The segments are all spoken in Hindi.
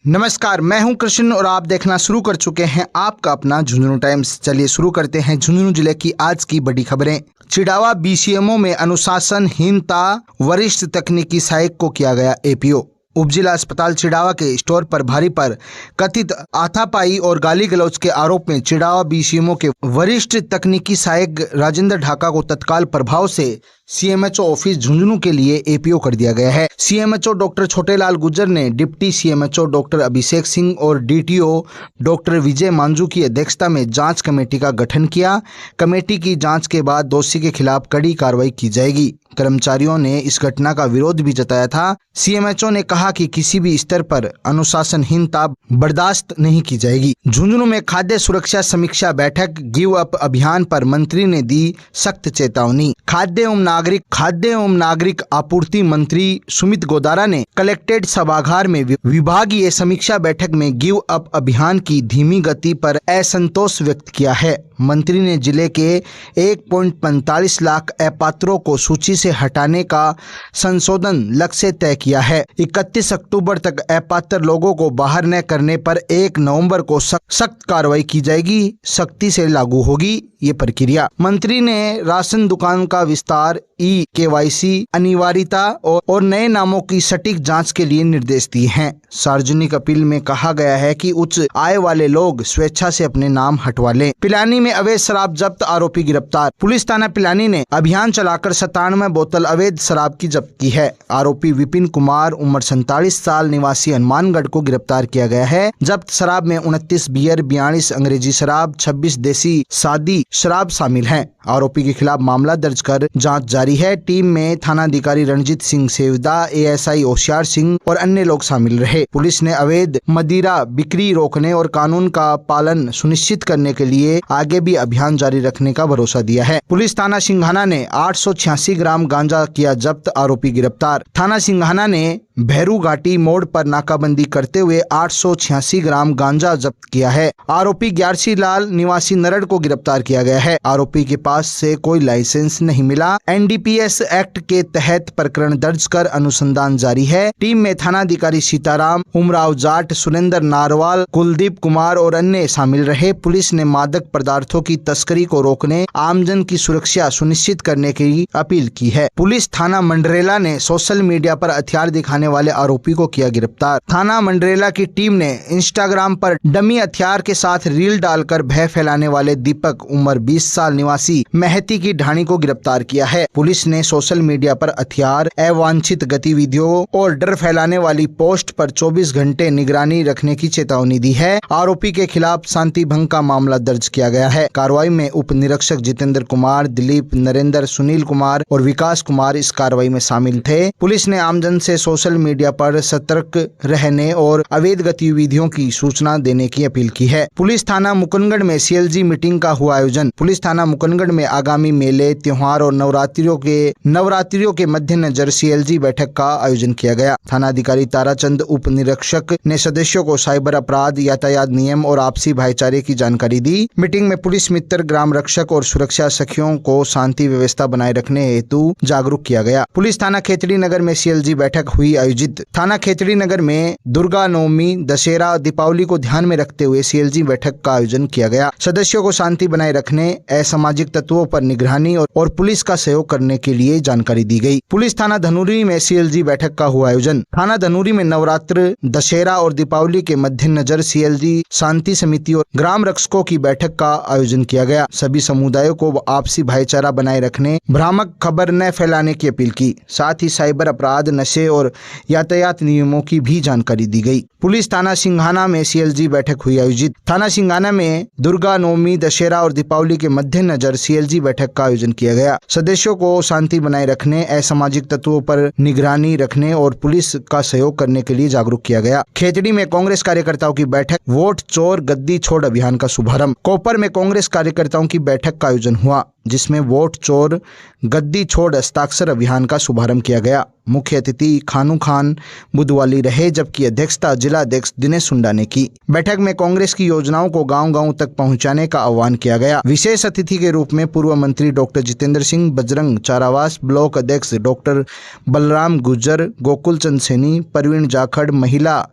नमस्कार, मैं हूं कृष्ण और आप देखना शुरू कर चुके हैं आपका अपना झुंझुनू टाइम्स। चलिए शुरू करते हैं झुंझुनू जिले की आज की बड़ी खबरें। चिड़ावा बीसीएमओ में अनुशासनहीनता, वरिष्ठ तकनीकी सहायक को किया गया एपीओ। उपजिला अस्पताल चिड़ावा के स्टोर प्रभारी पर कथित हाथापाई और गाली गलौज के आरोप में चिड़ावा बीसीएमओ के वरिष्ठ तकनीकी सहायक राजेंद्र ढाका को तत्काल प्रभाव से सीएमएचओ ऑफिस झुंझुनू के लिए एपीओ कर दिया गया है। सीएमएचओ डॉक्टर छोटेलाल गुर्जर ने deputy CMHO doctor Abhishek Singh और डीटीओ डॉक्टर विजय मांझू की अध्यक्षता में जांच कमेटी का गठन किया। कमेटी की जांच के बाद दोषी के खिलाफ कड़ी कार्रवाई की जाएगी। कर्मचारियों ने इस घटना का विरोध भी जताया था। सीएमएचओ ने कहा कि किसी भी स्तर पर अनुशासनहीनता बर्दाश्त नहीं की जाएगी। झुंझुनू में खाद्य सुरक्षा समीक्षा बैठक, गिव अप अभियान पर मंत्री ने दी सख्त चेतावनी। खाद्य एवं नागरिक आपूर्ति मंत्री सुमित गोदारा ने कलेक्ट्रेट सभागार में विभागीय समीक्षा बैठक में गिव अप अभियान की धीमी गति पर असंतोष व्यक्त किया है। मंत्री ने जिले के 1.45 लाख अपात्रों को सूची से हटाने का संशोधन लक्ष्य तय किया है। 31 अक्टूबर तक अपात्र लोगों को बाहर न करने पर 1 नवंबर को सख्त कार्रवाई की जाएगी। सख्ती से लागू होगी ये प्रक्रिया। मंत्री ने राशन दुकान का विस्तार, केवाईसी अनिवार्यता और नए नामों की सटीक जांच के लिए निर्देश दिए हैं। सार्वजनिक अपील में कहा गया है कि उच्च आय वाले लोग स्वेच्छा से अपने नाम हटवा लें। पिलानी में अवैध शराब जब्त, आरोपी गिरफ्तार। पुलिस थाना पिलानी ने अभियान चलाकर 97 बोतल अवैध शराब की जब्त की है। आरोपी विपिन कुमार उम्र 47 साल निवासी हनुमानगढ़ को गिरफ्तार किया गया है। जब्त शराब में 29 बियर, 42 अंग्रेजी शराब, 26 देसी सादी शराब शामिल हैं। आरोपी के खिलाफ मामला दर्ज कर जांच जारी है। टीम में थानाधिकारी रणजीत सिंह सेवदा, एएसआई होशियार सिंह और अन्य लोग शामिल रहे। पुलिस ने अवैध मदिरा बिक्री रोकने और कानून का पालन सुनिश्चित करने के लिए आगे भी अभियान जारी रखने का भरोसा दिया है। पुलिस थाना सिंघाना ने 886 ग्राम गांजा किया जब्त, आरोपी गिरफ्तार। थाना सिंघाना ने भैरू घाटी मोड़ पर नाकाबंदी करते हुए 886 ग्राम गांजा जब्त किया है। आरोपी ग्यारसी लाल निवासी नरड़ को गिरफ्तार किया गया है। आरोपी के पास से कोई लाइसेंस नहीं मिला। एनडीपीएस एक्ट के तहत प्रकरण दर्ज कर अनुसंधान जारी है। टीम में थानाधिकारी सीताराम, उमराव जाट, सुरेंद्र नारवाल, कुलदीप कुमार और अन्य शामिल रहे। पुलिस ने मादक पदार्थों की तस्करी को रोकने, आमजन की सुरक्षा सुनिश्चित करने की अपील की है। पुलिस थाना मंडरेला ने सोशल मीडिया पर हथियार दिखाने वाले आरोपी को किया गिरफ्तार। थाना मंडरेला की टीम ने इंस्टाग्राम पर डमी हथियार के साथ रील डालकर भय फैलाने वाले दीपक उम्र 20 साल निवासी महती की ढाणी को गिरफ्तार किया है। पुलिस ने सोशल मीडिया पर हथियार, अवांछित गतिविधियों और डर फैलाने वाली पोस्ट पर 24 घंटे निगरानी रखने की चेतावनी दी है। आरोपी के खिलाफ शांति भंग का मामला दर्ज किया गया है। कार्रवाई में उप निरीक्षक जितेंद्र कुमार, दिलीप, नरेंद्र, सुनील कुमार और विकास कुमार इस कार्रवाई में शामिल थे। पुलिस ने आमजन से सोशल मीडिया पर सतर्क रहने और अवैध गतिविधियों की सूचना देने की अपील की है। पुलिस थाना मुकुंदगढ़ में सीएलजी मीटिंग का हुआ आयोजन। पुलिस थाना मुकुंदगढ़ में आगामी मेले, त्योहार और नवरात्रियों के मद्देनजर सीएलजी बैठक का आयोजन किया गया। थानाधिकारी ताराचंद उप निरीक्षक ने सदस्यों को साइबर अपराध, यातायात नियम और आपसी भाईचारे की जानकारी दी। मीटिंग में पुलिस मित्र, ग्राम रक्षक और सुरक्षा सखियों को शांति व्यवस्था बनाए रखने हेतु जागरूक किया गया। पुलिस थाना खेतड़ी नगर में सीएलजी बैठक हुई आयोजित। थाना खेतड़ी नगर में दुर्गा नवमी, दशहरा, दीपावली को ध्यान में रखते हुए सीएलजी बैठक का आयोजन किया गया। सदस्यों को शांति बनाए रखने, असामाजिक तत्वों पर निगरानी और पुलिस का सहयोग करने के लिए जानकारी दी गई। पुलिस थाना धनूरी में सीएलजी बैठक का हुआ आयोजन। थाना धनूरी में नवरात्र, दशहरा और दीपावली के मद्देनजर सीएलजी शांति समिति और ग्राम रक्षकों की बैठक का आयोजन किया गया। सभी समुदायों को आपसी भाईचारा बनाए रखने, भ्रामक खबर न फैलाने की अपील की। साथ ही साइबर अपराध, नशे और यातायात नियमों की भी जानकारी दी गई। पुलिस थाना सिंघाना में सीएलजी बैठक हुई आयोजित। थाना सिंघाना में दुर्गा नवमी, दशहरा और दीपावली के मद्देनजर सीएलजी बैठक का आयोजन किया गया। सदस्यों को शांति बनाए रखने, असामाजिक तत्वों पर निगरानी रखने और पुलिस का सहयोग करने के लिए जागरूक किया गया। खेतड़ी में कांग्रेस कार्यकर्ताओं की बैठक, वोट चोर गद्दी छोड़ अभियान का शुभारंभ। कोपर में कांग्रेस कार्यकर्ताओं की बैठक का आयोजन हुआ, जिसमें वोट चोर गद्दी छोड़ हस्ताक्षर अभियान का शुभारंभ किया गया। मुख्य अतिथि खानू खान बुधवाली रहे, जबकि अध्यक्षता जिला अध्यक्ष दिनेश हुंडा ने की। बैठक में कांग्रेस की योजनाओं को गांव-गांव तक पहुंचाने का आह्वान किया गया। विशेष अतिथि के रूप में पूर्व मंत्री डॉक्टर जितेंद्र सिंह, बजरंग चारावास, ब्लॉक अध्यक्ष डॉक्टर बलराम गुर्जर, गोकुल चंद सैनी, परवीन जाखड़, महिला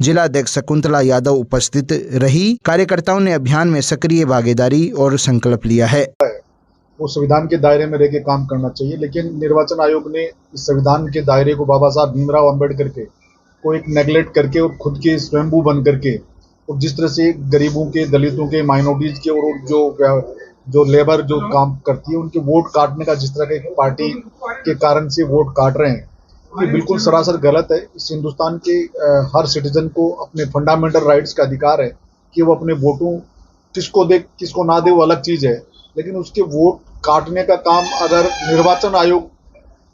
जिला अध्यक्ष शकुंतला यादव उपस्थित रही। कार्यकर्ताओं ने अभियान में सक्रिय भागीदारी और संकल्प लिया है। वो संविधान के दायरे में रह के काम करना चाहिए, लेकिन निर्वाचन आयोग ने इस संविधान के दायरे को बाबा साहब भीमराव अंबेडकर के को एक नेगलेक्ट करके और खुद के स्वयंभू बन करके और जिस तरह से गरीबों के, दलितों के, माइनॉरिटीज के और जो लेबर जो काम करती है उनके वोट काटने का जिस तरह के पार्टी के कारण से वोट काट रहे हैं, ये बिल्कुल सरासर गलत है। इस हिंदुस्तान के हर सिटीजन को अपने फंडामेंटल राइट्स का अधिकार है कि वो अपने वोटों किसको दे किसको ना दे वो अलग चीज़ है, लेकिन उसके वोट काटने का काम अगर निर्वाचन आयोग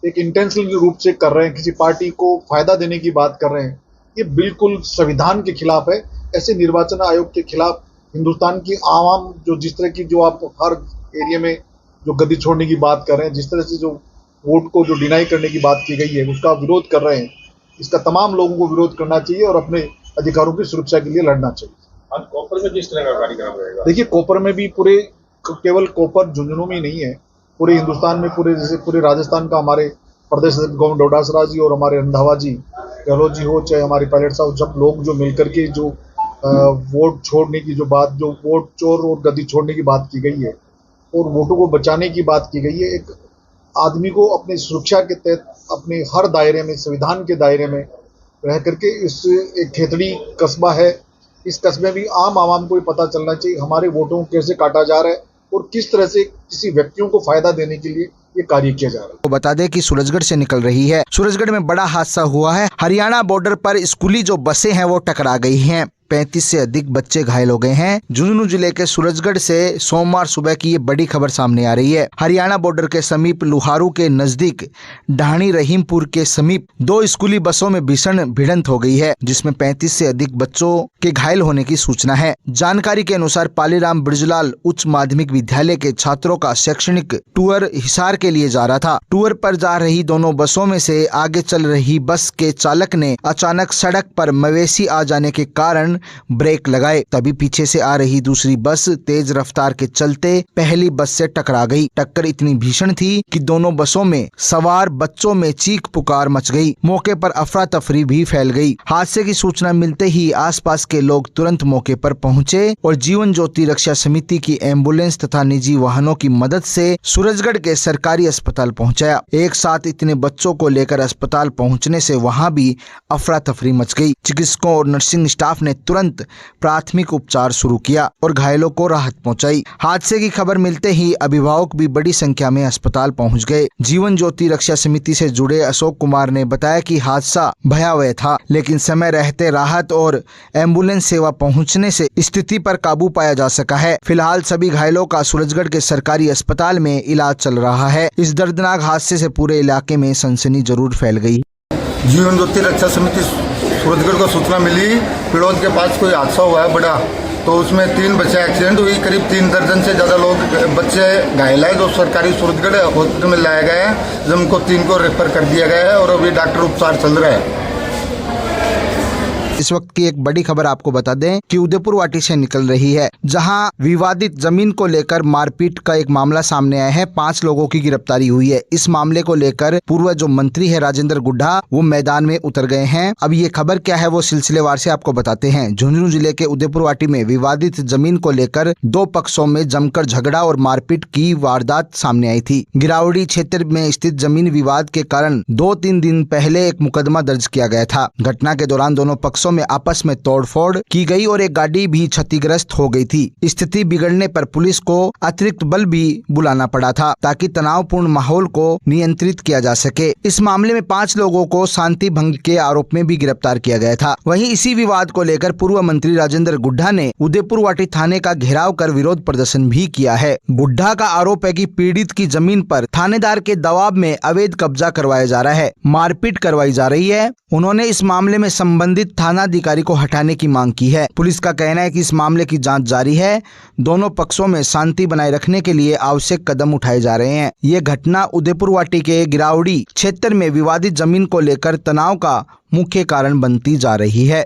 एक इंटेंशनल रूप से कर रहे हैं, किसी पार्टी को फायदा देने की बात कर रहे हैं, ये बिल्कुल संविधान के खिलाफ है। ऐसे निर्वाचन आयोग के खिलाफ हिंदुस्तान की आवाम जो जिस तरह की जो आप हर एरिया में जो गद्दी छोड़ने की बात कर रहे हैं, जिस तरह से जो वोट को जो डिनाई करने की बात की गई है उसका विरोध कर रहे हैं, इसका तमाम लोगों को विरोध करना चाहिए और अपने अधिकारों की सुरक्षा के लिए लड़ना चाहिए। आज कोपर में किस तरह का कार्यक्रम रहेगा? देखिए, कोपर में भी केवल कोपर झुंझुनू में नहीं है, पूरे हिंदुस्तान में जैसे पूरे राजस्थान का हमारे प्रदेश गोविंद डोडासरा जी और हमारे रंधावा जी, गहलोत जी हो चाहे हमारे पायलट साहब, जब लोग जो मिलकर के जो वोट छोड़ने की जो बात, जो वोट चोर और गद्दी छोड़ने की बात की गई है और वोटों को बचाने की बात की गई है, एक आदमी को अपनी सुरक्षा के तहत अपने हर दायरे में, संविधान के दायरे में रह करके इस एक खेतड़ी कस्बा है, इस कस्बे में भी आम आवाम को भी पता चलना चाहिए हमारे वोटों को कैसे काटा जा रहा है और किस तरह से किसी व्यक्तियों को फायदा देने के लिए ये कार्य किया जा रहा है। तो बता दें कि सूरजगढ़ से निकल रही है। सूरजगढ़ में बड़ा हादसा हुआ है। हरियाणा बॉर्डर पर स्कूली जो बसें हैं वो टकरा गई हैं। 35 से अधिक बच्चे घायल हो गए हैं। झुंझुनू जिले के सूरजगढ़ से सोमवार सुबह की ये बड़ी खबर सामने आ रही है। हरियाणा बॉर्डर के समीप लुहारू के नजदीक ढाणी रहीमपुर के समीप 2 स्कूली बसों में भीषण भिड़ंत हो गई है, जिसमें 35 से अधिक बच्चों के घायल होने की सूचना है। जानकारी के अनुसार पालीराम बिरजलाल उच्च माध्यमिक विद्यालय के छात्रों का शैक्षणिक टूर हिसार के लिए जा रहा था। टूर पर जा रही दोनों बसों में से आगे चल रही बस के चालक ने अचानक सड़क पर मवेशी आ जाने के कारण ब्रेक लगाए, तभी पीछे से आ रही दूसरी बस तेज रफ्तार के चलते पहली बस से टकरा गई। टक्कर इतनी भीषण थी कि दोनों बसों में सवार बच्चों में चीख पुकार मच गई। मौके पर अफरा तफरी भी फैल गई। हादसे की सूचना मिलते ही आसपास के लोग तुरंत मौके पर पहुंचे और जीवन ज्योति रक्षा समिति की एम्बुलेंस तथा निजी वाहनों की मदद से सूरजगढ़ के सरकारी अस्पताल पहुंचाया। एक साथ इतने बच्चों को लेकर अस्पताल पहुंचने से वहां भी अफरा तफरी मच गई। चिकित्सकों और नर्सिंग स्टाफ ने तुरंत प्राथमिक उपचार शुरू किया और घायलों को राहत पहुंचाई। हादसे की खबर मिलते ही अभिभावक भी बड़ी संख्या में अस्पताल पहुंच गए। जीवन ज्योति रक्षा समिति से जुड़े अशोक कुमार ने बताया कि हादसा भयावह था, लेकिन समय रहते राहत और एम्बुलेंस सेवा पहुंचने से स्थिति पर काबू पाया जा सका है। फिलहाल सभी घायलों का सूरजगढ़ के सरकारी अस्पताल में इलाज चल रहा है। इस दर्दनाक हादसे से पूरे इलाके में सनसनी जरूर फैल गई। जीवन ज्योति रक्षा समिति सूरजगढ़ को सूचना मिली पिड़ौद के पास कोई हादसा हुआ है बड़ा, तो उसमें 3 बच्चे एक्सीडेंट हुई। करीब 3 दर्जन से ज़्यादा लोग बच्चे घायल है, जो सरकारी सूरजगढ़ हॉस्पिटल में लाया गया है, जिनको 3 को रेफर कर दिया गया है और अभी डॉक्टर उपचार चल रहा है। इस वक्त की एक बड़ी खबर आपको बता दें कि उदयपुर वाटी से निकल रही है, जहां विवादित जमीन को लेकर मारपीट का एक मामला सामने आया है। 5 लोगों की गिरफ्तारी हुई है। इस मामले को लेकर पूर्व जो मंत्री है राजेंद्र गुड्डा, वो मैदान में उतर गए हैं। अब ये खबर क्या है वो सिलसिलेवार से आपको बताते हैं। झुंझुनू जिले के उदयपुर वाटी में विवादित जमीन को लेकर 2 पक्षों में जमकर झगड़ा और मारपीट की वारदात सामने आई थी। गिरावड़ी क्षेत्र में स्थित जमीन विवाद के कारण 2-3 दिन पहले एक मुकदमा दर्ज किया गया था। घटना के दौरान दोनों पक्षों में आपस में तोड़फोड़ की गई और एक गाड़ी भी क्षतिग्रस्त हो गई थी। स्थिति बिगड़ने पर पुलिस को अतिरिक्त बल भी बुलाना पड़ा था ताकि तनावपूर्ण माहौल को नियंत्रित किया जा सके। इस मामले में 5 लोगों को शांति भंग के आरोप में भी गिरफ्तार किया गया था। वहीं इसी विवाद को लेकर पूर्व मंत्री राजेंद्र गुड्डा ने उदयपुर वाटी थाने का घेराव कर विरोध प्रदर्शन भी किया है। गुड्डा का आरोप है कि पीड़ित की जमीन पर थानेदार के दबाव में अवैध कब्जा करवाया जा रहा है, मारपीट करवाई जा रही है। उन्होंने इस मामले में संबंधित थाना थानाधिकारी को हटाने की मांग की है। पुलिस का कहना है कि इस मामले की जांच जारी है। दोनों पक्षों में शांति बनाए रखने के लिए आवश्यक कदम उठाए जा रहे हैं। ये घटना उदयपुर वाटी के गिरावड़ी क्षेत्र में विवादित जमीन को लेकर तनाव का मुख्य कारण बनती जा रही है।